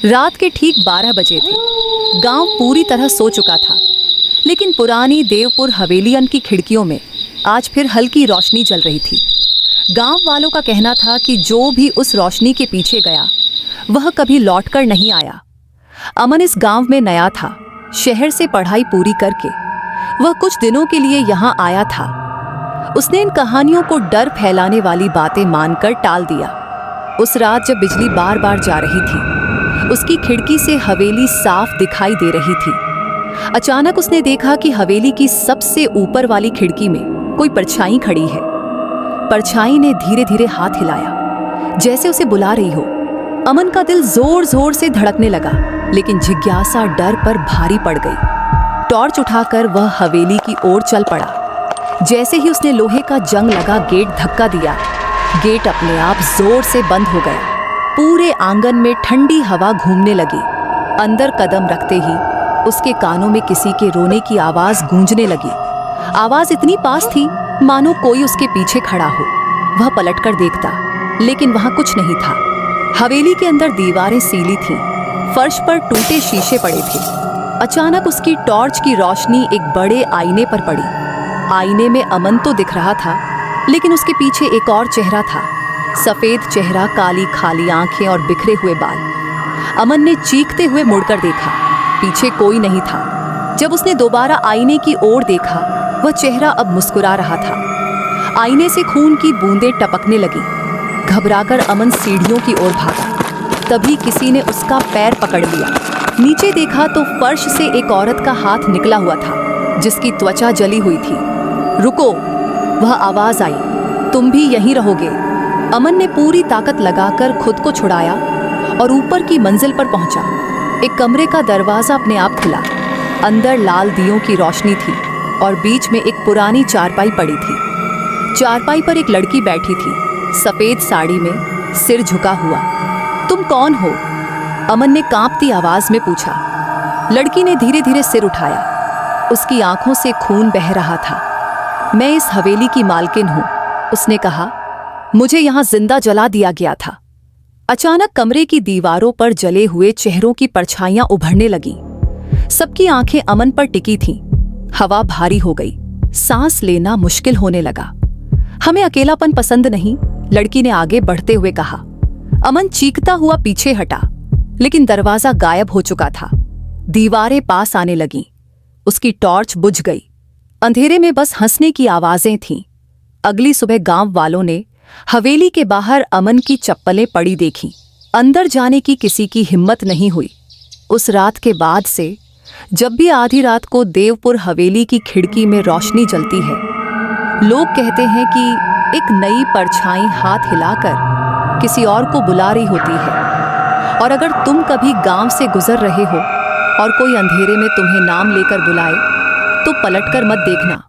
रात के ठीक 12 बजे थे। गांव पूरी तरह सो चुका था, लेकिन पुरानी देवपुर हवेलियन की खिड़कियों में आज फिर हल्की रोशनी जल रही थी। गांव वालों का कहना था कि जो भी उस रोशनी के पीछे गया वह कभी लौटकर नहीं आया। अमन इस गांव में नया था। शहर से पढ़ाई पूरी करके वह कुछ दिनों के लिए यहाँ आया था। उसने इन कहानियों को डर फैलाने वाली बातें मानकर टाल दिया। उस रात जब बिजली बार बार जा रही थी, उसकी खिड़की से हवेली साफ दिखाई दे रही थी। अचानक उसने देखा कि हवेली की सबसे ऊपर वाली खिड़की में कोई परछाई खड़ी है। परछाई ने धीरे धीरे हाथ हिलाया, जैसे उसे बुला रही हो। अमन का दिल जोर जोर से धड़कने लगा, लेकिन जिज्ञासा डर पर भारी पड़ गई। टॉर्च उठाकर वह हवेली की ओर चल पड़ा। जैसे ही उसने लोहे का जंग लगा गेट धक्का दिया, गेट अपने आप जोर से बंद हो गया। पूरे आंगन में ठंडी हवा घूमने लगी। अंदर कदम रखते ही उसके कानों में किसी के रोने की आवाज गूंजने लगी। आवाज इतनी पास थी मानो कोई उसके पीछे खड़ा हो। वह पलटकर देखता, लेकिन वहां कुछ नहीं था। हवेली के अंदर दीवारें सीली थीं, फर्श पर टूटे शीशे पड़े थे। अचानक उसकी टॉर्च की रोशनी एक बड़े आईने पर पड़ी। आईने में अमन तो दिख रहा था, लेकिन उसके पीछे एक और चेहरा था। सफेद चेहरा, काली खाली आंखें और बिखरे हुए बाल। अमन ने चीखते हुए मुड़कर देखा, पीछे कोई नहीं था। जब उसने दोबारा आईने की ओर देखा, वह चेहरा अब मुस्कुरा रहा था। आईने से खून की बूंदें टपकने लगी। घबराकर अमन सीढ़ियों की ओर भागा। तभी किसी ने उसका पैर पकड़ लिया। नीचे देखा तो फर्श से एक औरत का हाथ निकला हुआ था, जिसकी त्वचा जली हुई थी। रुको, वह आवाज आई, तुम भी यहीं रहोगे। अमन ने पूरी ताकत लगाकर खुद को छुड़ाया और ऊपर की मंजिल पर पहुंचा। एक कमरे का दरवाजा अपने आप खुला। अंदर लाल दियों की रोशनी थी और बीच में एक पुरानी चारपाई पड़ी थी। चारपाई पर एक लड़की बैठी थी, सफेद साड़ी में, सिर झुका हुआ। तुम कौन हो? अमन ने कांपती आवाज में पूछा। लड़की ने धीरे धीरे सिर उठाया। उसकी आंखों से खून बह रहा था। मैं इस हवेली की मालकिन हूं, उसने कहा। मुझे यहां जिंदा जला दिया गया था। अचानक कमरे की दीवारों पर जले हुए चेहरों की परछाइयां उभरने लगीं। सबकी आंखें अमन पर टिकी थीं। हवा भारी हो गई, सांस लेना मुश्किल होने लगा। हमें अकेलापन पसंद नहीं, लड़की ने आगे बढ़ते हुए कहा। अमन चीखता हुआ पीछे हटा, लेकिन दरवाजा गायब हो चुका था। दीवारें पास आने लगीं। उसकी टॉर्च बुझ गई। अंधेरे में बस हंसने की आवाजें थीं। अगली सुबह गांव वालों ने हवेली के बाहर अमन की चप्पलें पड़ी देखी। अंदर जाने की किसी की हिम्मत नहीं हुई। उस रात के बाद से जब भी आधी रात को देवपुर हवेली की खिड़की में रोशनी जलती है, लोग कहते हैं कि एक नई परछाई हाथ हिलाकर किसी और को बुला रही होती है। और अगर तुम कभी गांव से गुजर रहे हो और कोई अंधेरे में तुम्हें नाम लेकर बुलाए, तो पलटकर मत देखना।